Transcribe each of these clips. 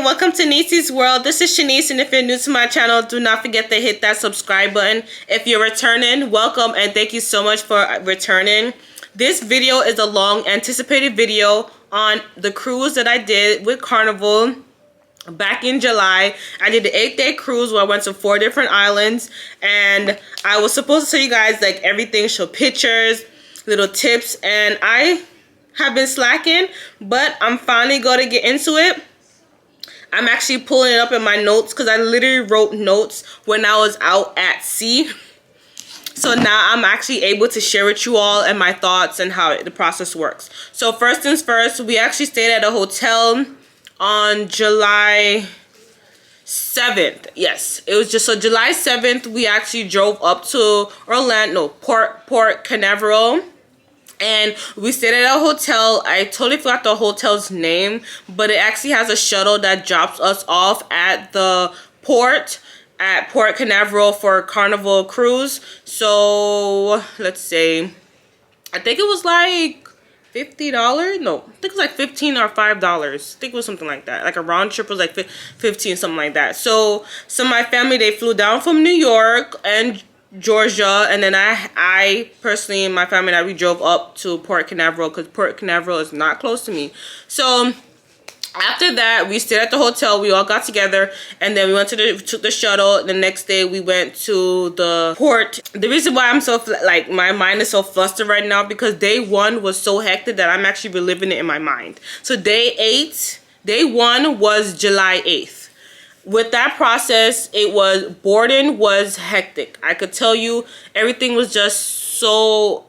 welcome to Niecy's World. This is Shanice, and if you're new to my channel, do not forget to hit that subscribe button. If you're returning, welcome and thank you so much for returning. This video is a long anticipated video on the cruise that I did with Carnival back in July. I did the 8-day cruise where I went to 4 different islands, and I was supposed to show you guys like everything, show pictures, little tips, and I have been slacking, but I'm finally going to get into it. I'm actually pulling it up in my notes because I literally wrote notes when I was out at sea. So now I'm actually able to share with you all and my thoughts and how the process works. So first things first, we actually stayed at a hotel on July 7th. Yes, it was just so July 7th we actually drove up to Orlando, Port Canaveral. And we stayed at a hotel. I totally forgot the hotel's name, but it actually has a shuttle that drops us off at the port at Port Canaveral for Carnival Cruise. So let's say, I think it was like $50. No, I think it was like $15 or $5. I think it was something like that. Like a round trip was like 15, something like that. So my family, they flew down from New York and Georgia, and then I personally, my family and I, we drove up to Port Canaveral because Port Canaveral is not close to me. So after that, we stayed at the hotel. We all got together, and then we went took the shuttle. The next day, we went to the port. The reason why I'm so like my mind is so flustered right now because day 1 was so hectic that I'm actually reliving it in my mind. So day 1 was July 8th. With that process, boarding was hectic. I could tell you everything was just so,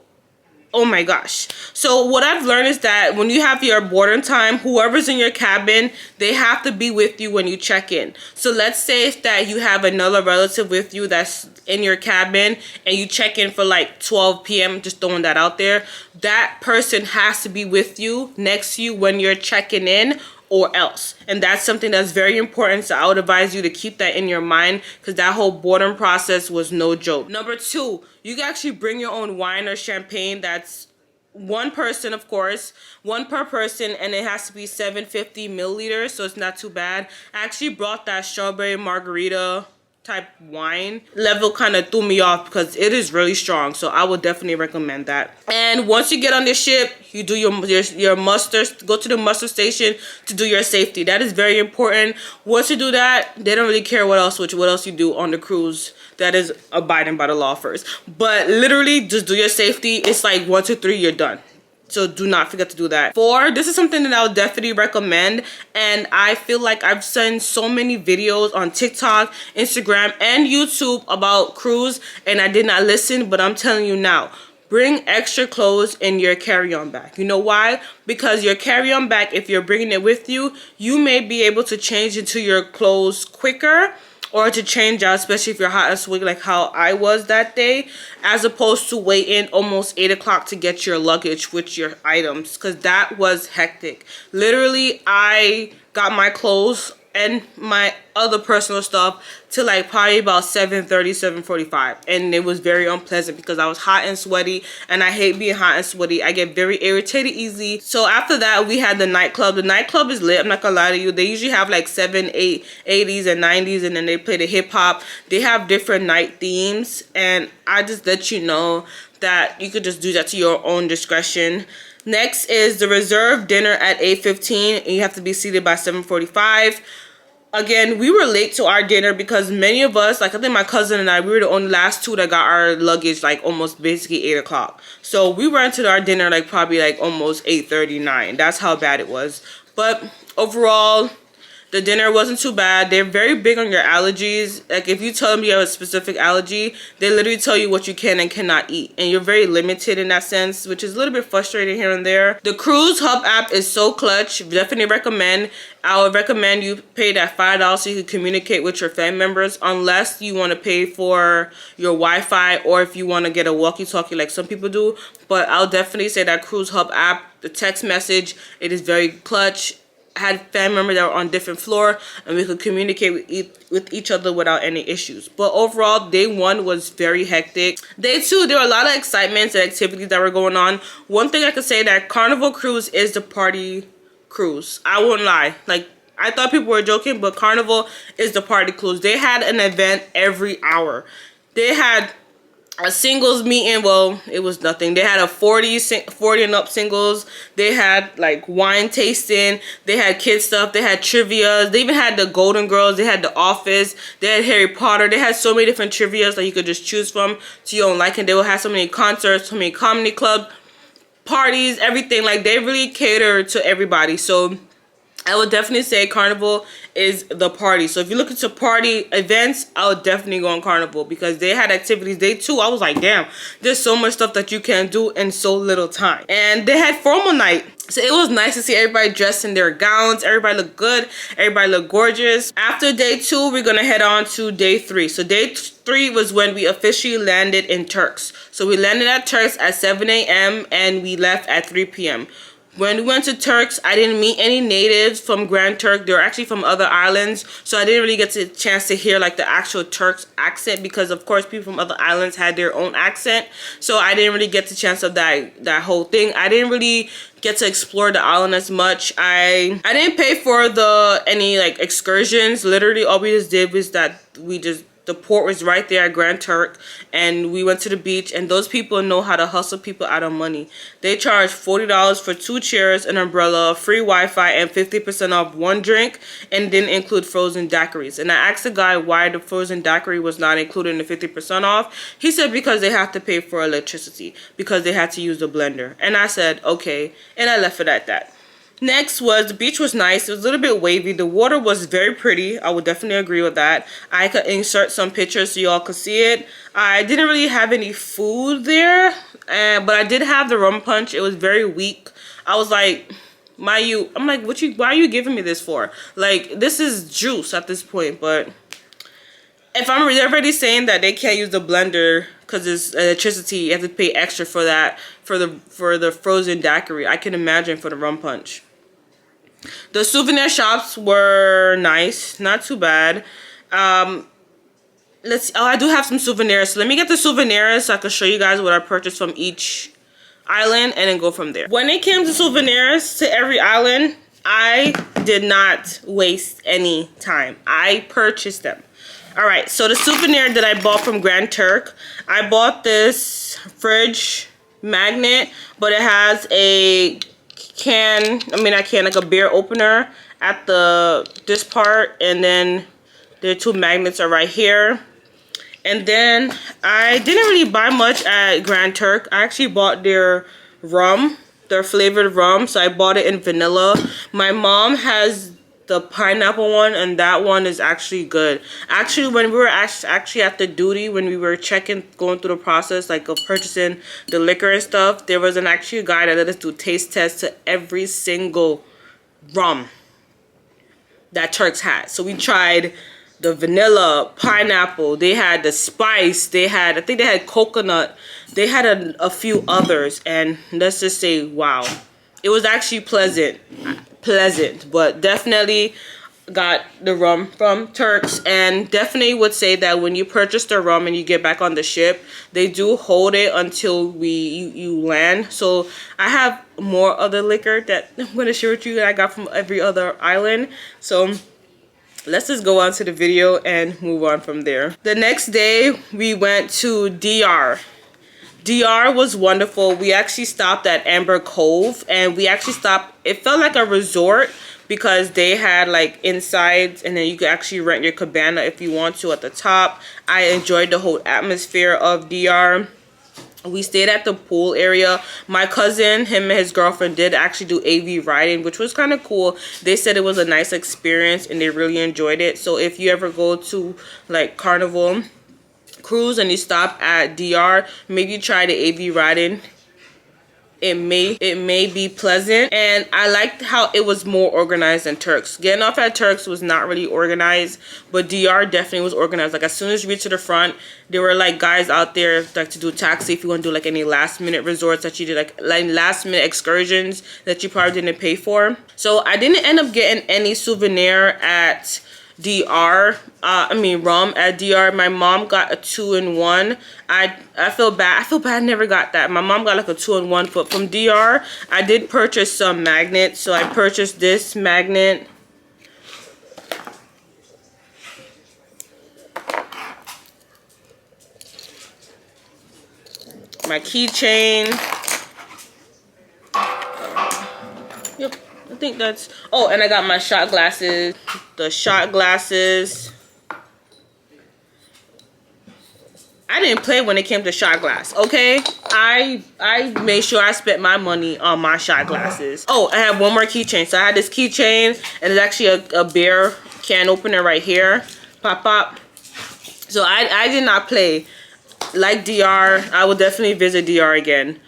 oh my gosh. So what I've learned is that when you have your boarding time, whoever's in your cabin, they have to be with you when you check in. So let's say that you have another relative with you that's in your cabin and you check in for like 12 p.m., just throwing that out there. That person has to be with you, next to you when you're checking in, or else. And that's something that's very important, so I would advise you to keep that in your mind because that whole boarding process was no joke. Number 2, you can actually bring your own wine or champagne. That's one person, of course, one per person, and it has to be 750 milliliters, so it's not too bad. I actually brought that strawberry margarita type wine. Level kind of threw me off because it is really strong, so I would definitely recommend that. And once you get on the ship, you do your muster, go to the muster station to do your safety. That is very important. Once you do that, they don't really care what else you do on the cruise. That is abiding by the law first, but literally just do your safety. It's like 1, 2, 3, you're done. So do not forget to do that. 4, this is something that I would definitely recommend, and I feel like I've seen so many videos on TikTok, Instagram, and YouTube about cruise, and I did not listen, but I'm telling you now, bring extra clothes in your carry-on bag. You know why? Because your carry-on bag, if you're bringing it with you, you may be able to change into your clothes quicker, or to change out, especially if you're hot and sweaty like how I was that day, as opposed to waiting almost 8 o'clock to get your luggage with your items, because that was hectic. Literally, I got my clothes and my other personal stuff to like probably about 7:30, 7:45, and it was very unpleasant because I was hot and sweaty, and I hate being hot and sweaty. I get very irritated easily. So after that, we had the nightclub. The nightclub is lit, I'm not gonna lie to you. They usually have like 7, 8, 80s and 90s, and then they play the hip-hop. They have different night themes, and I just let you know that you could just do that to your own discretion. Next is the reserved dinner at 8:15, and you have to be seated by 7:45. Again, we were late to our dinner because many of us, like I think my cousin and I, we were the only last 2 that got our luggage like almost basically 8 o'clock. So we went to our dinner like probably like almost 8:39. That's how bad it was. But overall, the dinner wasn't too bad. They're very big on your allergies. Like if you tell them you have a specific allergy, they literally tell you what you can and cannot eat. And you're very limited in that sense, which is a little bit frustrating here and there. The Cruise Hub app is so clutch. Definitely recommend. I would recommend you pay that $5 so you can communicate with your family members, unless you want to pay for your Wi-Fi or if you want to get a walkie-talkie like some people do. But I'll definitely say that Cruise Hub app, the text message, it is very clutch. Had family members that were on different floor, and we could communicate with each other without any issues. But overall, day 1 was very hectic. Day 2, there were a lot of excitements and activities that were going on. One thing I could say that Carnival Cruise is the party cruise. I won't lie. Like, I thought people were joking, but Carnival is the party cruise. They had an event every hour. They had a singles meeting. Well, it was nothing. They had a 40 and up singles. They had like wine tasting. They had kids stuff. They had trivia. They even had the Golden Girls. They had The Office. They had Harry Potter. They had so many different trivias that you could just choose from to your own liking. They would have so many concerts, so many comedy club parties, everything. Like, they really cater to everybody. So I would definitely say Carnival is the party. So if you're looking to party events, I would definitely go on Carnival, because they had activities. Day 2, I was like, damn, there's so much stuff that you can do in so little time. And they had formal night. So it was nice to see everybody dressed in their gowns. Everybody looked good. Everybody looked gorgeous. After day 2, we're going to head on to day 3. So day 3 was when we officially landed in Turks. So we landed at Turks at 7 a.m. and we left at 3 p.m. When we went to Turks, I didn't meet any natives from Grand Turk. They were actually from other islands, so I didn't really get a chance to hear like the actual Turks accent, because of course people from other islands had their own accent. So I didn't really get the chance of that whole thing. I didn't really get to explore the island as much. I didn't pay for any like excursions. Literally all we just did was that the port was right there at Grand Turk, and we went to the beach, and those people know how to hustle people out of money. They charge $40 for 2 chairs, an umbrella, free Wi-Fi, and 50% off 1 drink, and didn't include frozen daiquiris. And I asked the guy why the frozen daiquiri was not included in the 50% off. He said because they have to pay for electricity, because they had to use the blender. And I said, okay, and I left it at that. Next was, the beach was nice. It was a little bit wavy. The water was very pretty. I would definitely agree with that. I could insert some pictures so y'all could see it. I didn't really have any food there, but I did have the rum punch. It was very weak. I was like, why are you giving me this for? Like, this is juice at this point. But if they're already saying that they can't use the blender because it's electricity, you have to pay extra for that, for the frozen daiquiri. I can imagine for the rum punch. The souvenir shops were nice, not too bad. I do have some souvenirs. So let me get the souvenirs so I can show you guys what I purchased from each island and then go from there. When it came to souvenirs to every island, I did not waste any time. I purchased them. All right, so the souvenir that I bought from Grand Turk, I bought this fridge magnet, but it has a like a beer opener at this part, and then the 2 magnets are right here. And then I didn't really buy much at Grand Turk. I actually bought their rum, their flavored rum, so I bought it in vanilla. My mom has the pineapple one, and that one is actually good. Actually, when we were actually at the duty, when we were going through the process like of purchasing the liquor and stuff, there was actually a guy that let us do taste tests to every single rum that Turks had. So we tried the vanilla, pineapple, they had the spice, I think they had coconut, they had a few others, and let's just say, wow, it was actually pleasant, but definitely got the rum from Turks. And definitely would say that when you purchase the rum and you get back on the ship, they do hold it until you land. So I have more other liquor that I'm going to share with you that I got from every other island. So let's just go on to the video and move on from there. The next day we went to DR. DR was wonderful. We actually stopped at Amber Cove, and we actually stopped, it felt like a resort because they had like insides, and then you could actually rent your cabana if you want to at the top. I enjoyed the whole atmosphere of DR. We stayed at the pool area. My cousin, him and his girlfriend did actually do AV riding, which was kind of cool. They said it was a nice experience and they really enjoyed it. So if you ever go to like Carnival Cruise and you stop at DR, maybe try the AV riding. It may be pleasant, and I liked how it was more organized than Turks. Getting off at Turks was not really organized, but DR definitely was organized. Like as soon as you reach to the front, there were like guys out there like to do taxi if you want to do like any last minute resorts that you did, like last minute excursions that you probably didn't pay for. So I didn't end up getting any souvenir at DR. Rum at DR. My mom got a 2-in-1. I feel bad. I never got that. My mom got like a 2-in-1, but from DR I did purchase some magnets. So I purchased this magnet my keychain. Yep, I think that's... Oh, and I got my shot glasses. The shot glasses. I didn't play when it came to shot glass, okay? I made sure I spent my money on my shot glasses. Oh, I have one more keychain. So I had this keychain, and it's actually a beer can opener right here. Pop, pop. So I did not play. Like DR, I will definitely visit DR again.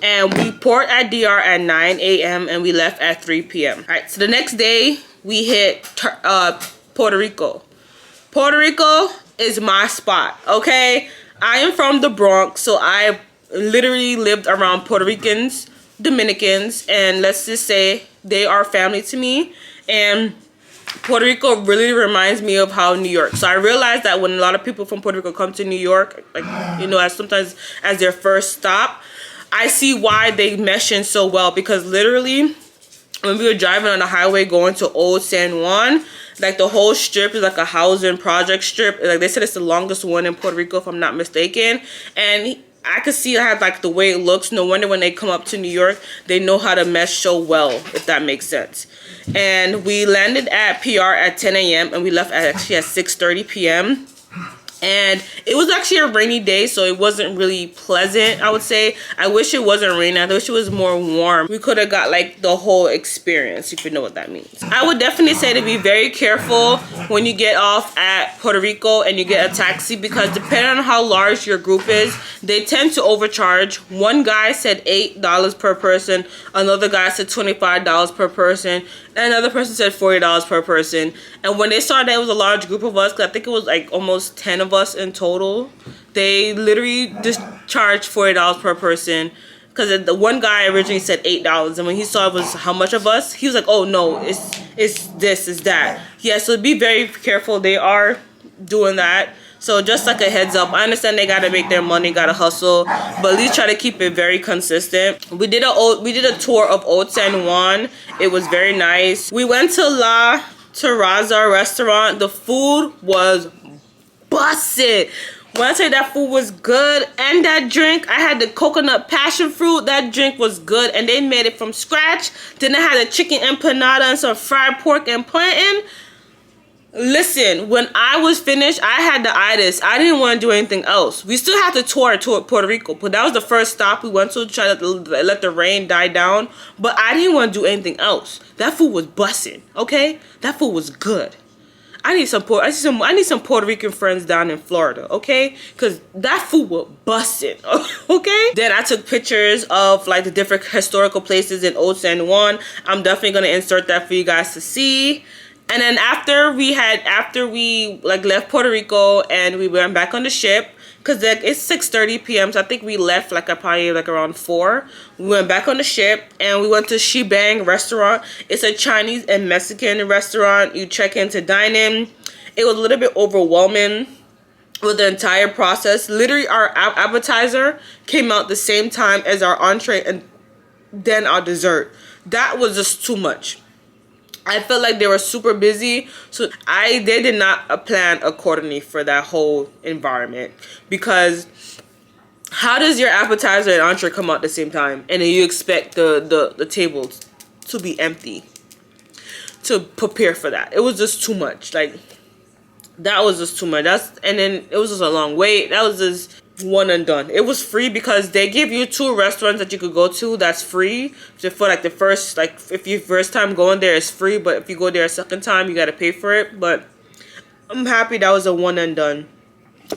And we port at DR at 9 a.m. and we left at 3 p.m. All right, so the next day we hit Puerto Rico. Puerto Rico is my spot, okay? I am from the Bronx, so I literally lived around Puerto Ricans, Dominicans, and let's just say they are family to me. And Puerto Rico really reminds me of how New York. So I realized that when a lot of people from Puerto Rico come to New York, like, you know, as sometimes as their first stop, I see why they mesh in so well, because literally when we were driving on the highway going to Old San Juan, like the whole strip is like a housing project strip. Like they said it's the longest one in Puerto Rico if I'm not mistaken. And I could see how like the way it looks. No wonder when they come up to New York, they know how to mesh so well, if that makes sense. And we landed at PR at 10 a.m. and we left actually at 6:30 p.m. And it was actually a rainy day, so it wasn't really pleasant, I would say. I wish it wasn't raining. I wish it was more warm. We could have got like the whole experience, if you know what that means. I would definitely say to be very careful when you get off at Puerto Rico and you get a taxi, because depending on how large your group is, they tend to overcharge. One guy said $8 per person. Another guy said $25 per person. And another person said $40 per person. And when they saw that it was a large group of us, because I think it was like almost 10 of us in total, they literally just charged $40 per person. Because the one guy originally said $8, and when he saw it was how much of us, he was like, "Oh no, it's this, it's that." Yeah, so be very careful. They are doing that. So just like a heads up, I understand they gotta make their money, gotta hustle, but at least try to keep it very consistent. We did a tour of Old San Juan. It was very nice. We went to La Terraza restaurant. The food was busted. When I say that food was good, and that drink, I had the coconut passion fruit. That drink was good, and they made it from scratch. Then I had a chicken empanada and some fried pork and plantain. Listen, when I was finished, I had the itis. I didn't want to do anything else. We still had to tour Puerto Rico, but that was the first stop we went to try to let the rain die down. But I didn't want to do anything else. That food was bussin', okay? That food was good. I need some Puerto Rican friends down in Florida, okay? Because that food was bussin', okay? Then I took pictures of like the different historical places in Old San Juan. I'm definitely gonna insert that for you guys to see. And then after we like left Puerto Rico and we went back on the ship, because like it's 6:30 p.m. so I think we left like probably like around 4. We went back on the ship and we went to Shebang restaurant. It's a Chinese and Mexican restaurant. You check in to dine in. It was a little bit overwhelming with the entire process. Literally our appetizer came out the same time as our entree and then our dessert. That was just too much. I felt like they were super busy, so they did not plan accordingly for that whole environment. Because how does your appetizer and entree come out at the same time, and then you expect the tables to be empty to prepare for that? It was just too much. Like that was just too much. And then it was just a long wait. That was just one and done. It was free because they give you 2 restaurants that you could go to that's free. So for like the first, like if you first time going there, it's free, but if you go there a second time, you got to pay for it. But I'm happy that was a one and done.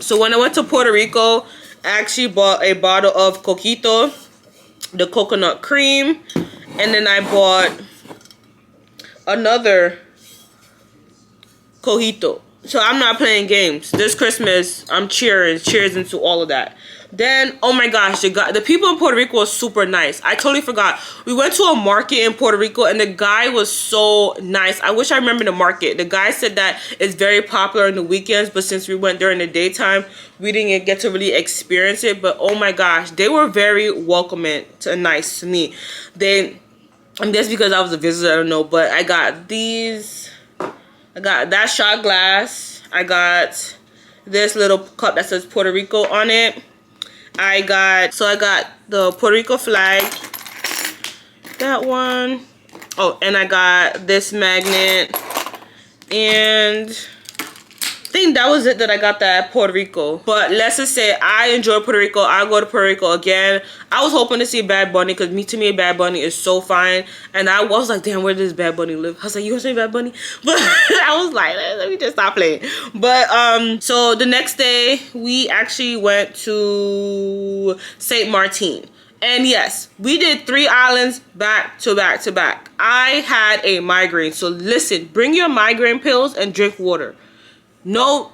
So when I went to Puerto Rico, I actually bought a bottle of coquito, the coconut cream, and then I bought another cojito. So I'm not playing games. This Christmas, I'm cheers into all of that. Then, oh my gosh, the people in Puerto Rico was super nice. I totally forgot. We went to a market in Puerto Rico and the guy was so nice. I wish I remember the market. The guy said that it's very popular in the weekends, but since we went during the daytime, we didn't get to really experience it. But oh my gosh, they were very welcoming and nice to me. I guess because I was a visitor, I don't know, but I got these. I got that shot glass. I got this little cup that says Puerto Rico on it. I got the Puerto Rico flag. That one. Oh, and I got this magnet. And I think that was it that I got that at Puerto Rico. But let's just say I enjoy Puerto Rico. I'll go to Puerto Rico again. I was hoping to see Bad Bunny because to me Bad Bunny is so fine. And I was like, damn, where does Bad Bunny live? I was like, you gonna say Bad Bunny? But I was like, let me just stop playing. But so the next day we actually went to St. Maarten. And yes, we did 3 islands back to back to back. I had a migraine. So listen, bring your migraine pills and drink water. No,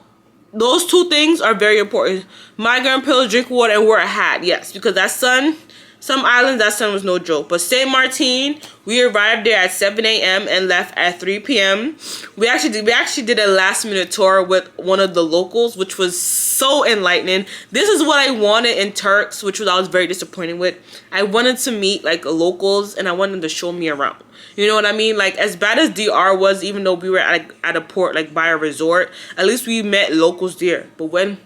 those 2 things are very important. Migraine pills, drink water, and wear a hat. Yes, because that sun, some islands, that sun was no joke. But St. Maarten, we arrived there at 7 a.m. and left at 3 p.m. We actually did a last-minute tour with one of the locals, which was so enlightening. This is what I wanted in Turks, which I was very disappointed with. I wanted to meet like locals, and I wanted them to show me around. You know what I mean? Like, as bad as DR was, even though we were at a port, like by a resort, at least we met locals there. But when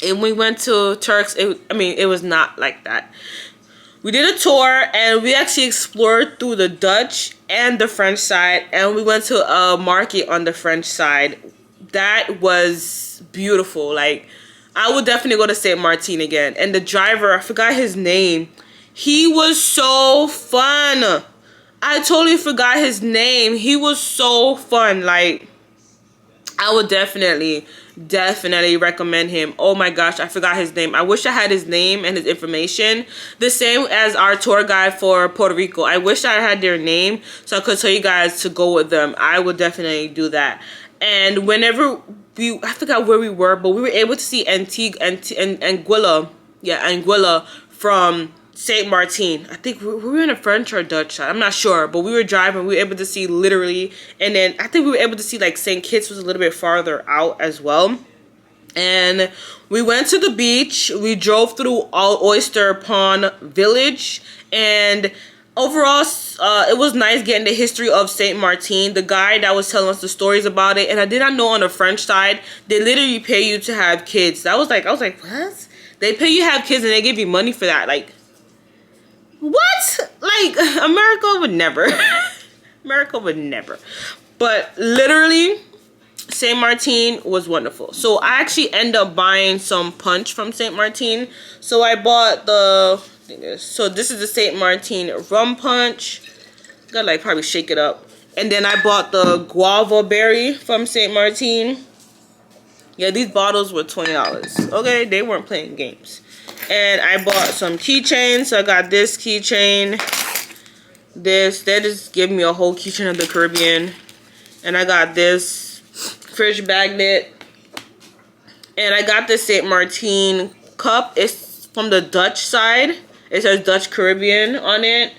we went to Turks, it was not like that. We did a tour, and we actually explored through the Dutch and the French side, and we went to a market on the French side. That was beautiful. Like, I would definitely go to St. Maarten again. And the driver, I forgot his name. He was so fun. I totally forgot his name. He was so fun. Like, I would definitely recommend him. Oh my gosh, I forgot his name. I wish I had his name and his information. The same as our tour guide for Puerto Rico. I wish I had their name so I could tell you guys to go with them. I would definitely do that. And whenever I forgot where we were, but we were able to see Anguilla. Yeah, Anguilla from St. Maarten. I think we were in a French or Dutch side. I'm not sure. But we were driving. We were able to see literally. And then I think we were able to see like St. Kitts was a little bit farther out as well. And we went to the beach. We drove through all Oyster Pond Village. And overall, it was nice getting the history of St. Maarten. The guy that was telling us the stories about it. And I did not know on the French side, they literally pay you to have kids. I was like, what? They pay you to have kids and they give you money for that. Like, what? Like, America would never. America would never. But literally, St. Maarten was wonderful. So I actually ended up buying some punch from St. Maarten. So I bought so this is the St. Maarten rum punch. Gotta like probably shake it up. And then I bought the guava berry from St. Maarten. Yeah, these bottles were $20. Okay, they weren't playing games. And I bought some keychains. So I got this keychain. They just gave me a whole keychain of the Caribbean. And I got this fridge magnet. And I got this St. Maarten cup. It's from the Dutch side. It says Dutch Caribbean on it.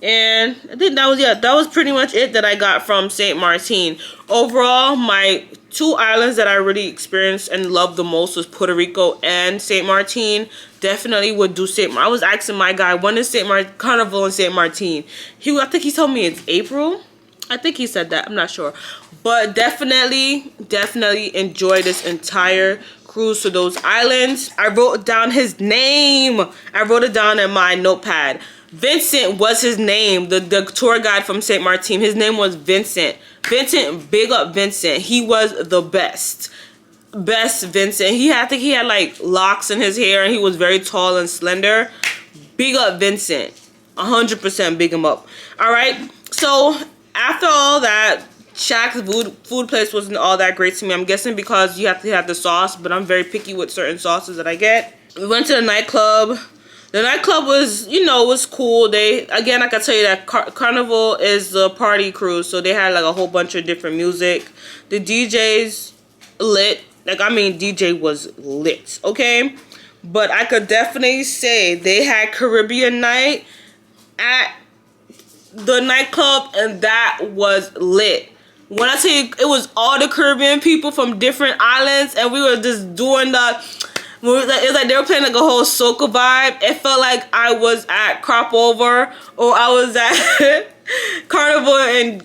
And I think that was pretty much it that I got from St. Maarten. Overall, my 2 islands that I really experienced and loved the most was Puerto Rico and St. Maarten. Definitely would do I was asking my guy, when is Carnival in St. Maarten? I think he told me it's April. I think he said that. I'm not sure. But definitely enjoy this entire cruise to those islands. I wrote down his name. I wrote it down in my notepad. Vincent was his name. The tour guide from St. Maarten. His name was Vincent. Vincent, big up Vincent. He was the best. Best Vincent. I think he had like locks in his hair and he was very tall and slender. Big up Vincent. 100% big him up. Alright. So after all that, Shaq's food place wasn't all that great to me. I'm guessing because you have to have the sauce, but I'm very picky with certain sauces that I get. We went to the nightclub. The nightclub was, was cool. Again, I can tell you that Carnival is the party cruise, so they had like a whole bunch of different music. The DJs lit. DJ was lit, okay? But I could definitely say they had Caribbean night at the nightclub, and that was lit. When I tell you, it was all the Caribbean people from different islands, and we were just doing it was like they were playing like a whole soca vibe. It felt like I was at Crop Over, or I was at Carnival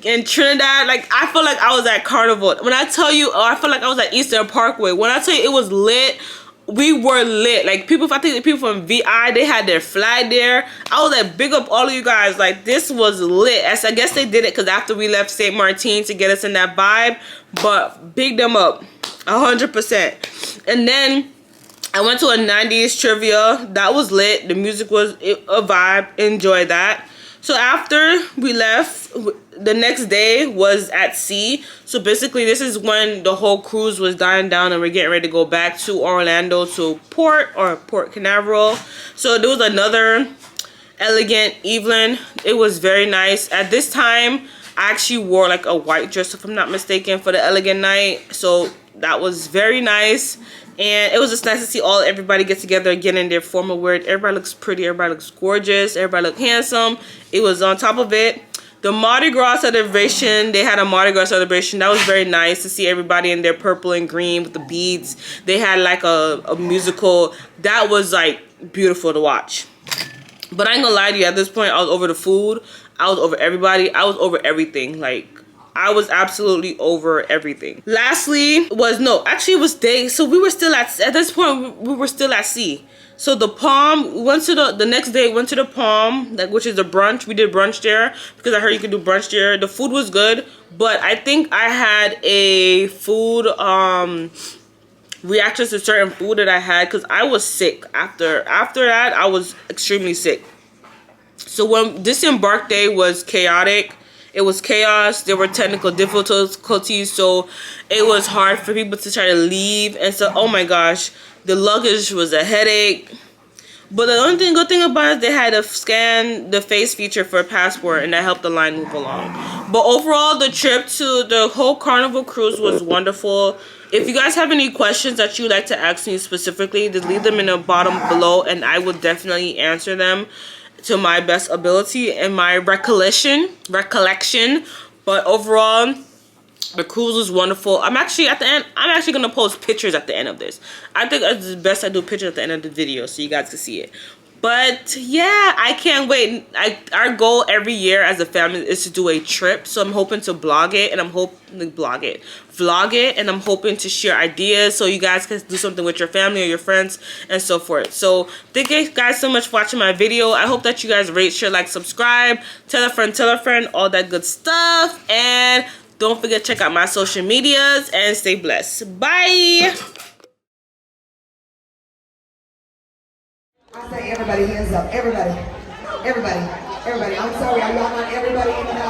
in Trinidad. Like, I feel like I was at Carnival. When I tell you, I feel like I was at Eastern Parkway. When I tell you it was lit, we were lit. Like people, I think the people from VI, they had their flag there. I was like, big up all of you guys. Like this was lit. As I guess they did it because after we left St. Martin to get us in that vibe. But big them up, 100%. And then I went to a 90s trivia. That was lit. The music was a vibe. Enjoy that. So after we left, the next day was at sea. So basically this is when the whole cruise was dying down and we're getting ready to go back to Orlando to Port Canaveral. So there was another elegant evening. It was very nice. At this time, I actually wore like a white dress, if I'm not mistaken, for the elegant night. So that was very nice. And it was just nice to see everybody get together again in their formal wear. Everybody looks pretty. Everybody looks gorgeous. Everybody looked handsome. It was on top of it. The Mardi Gras celebration, they had a Mardi Gras celebration. That was very nice to see everybody in their purple and green with the beads. They had like a musical. That was like beautiful to watch. But I ain't gonna lie to you, at this point, I was over the food. I was over everybody. I was over everything. Like, I was absolutely over everything. Lastly was, no, actually it was day. So we were still at this point, we were still at sea. So the Palm, we went to the next day, went to the Palm, like, which is the brunch. We did brunch there because I heard you could do brunch there. The food was good, but I think I had a food, reactions to certain food that I had because I was sick. After that, I was extremely sick. So when this Embark day was chaotic, it was chaos. There were technical difficulties, so it was hard for people to try to leave. And so, oh my gosh, the luggage was a headache. But the only good thing about it, they had to scan the face feature for a passport, and that helped the line move along. But overall, the trip to the whole Carnival cruise was wonderful. If you guys have any questions that you'd like to ask me specifically, just leave them in the bottom below, and I will definitely answer them to my best ability and my recollection. But overall, the cruise was wonderful. I'm actually gonna post pictures at the end of this. I think it's best I do pictures at the end of the video so you guys can see it. But yeah, I can't wait. Our goal every year as a family is to do a trip. So I'm hoping to vlog it, and I'm hoping to share ideas so you guys can do something with your family or your friends and so forth. So thank you guys so much for watching my video. I hope that you guys rate, share, like, subscribe, tell a friend, all that good stuff. And don't forget to check out my social medias and stay blessed. Bye. I say everybody hands up. Everybody. I'm sorry, are y'all not everybody in the house?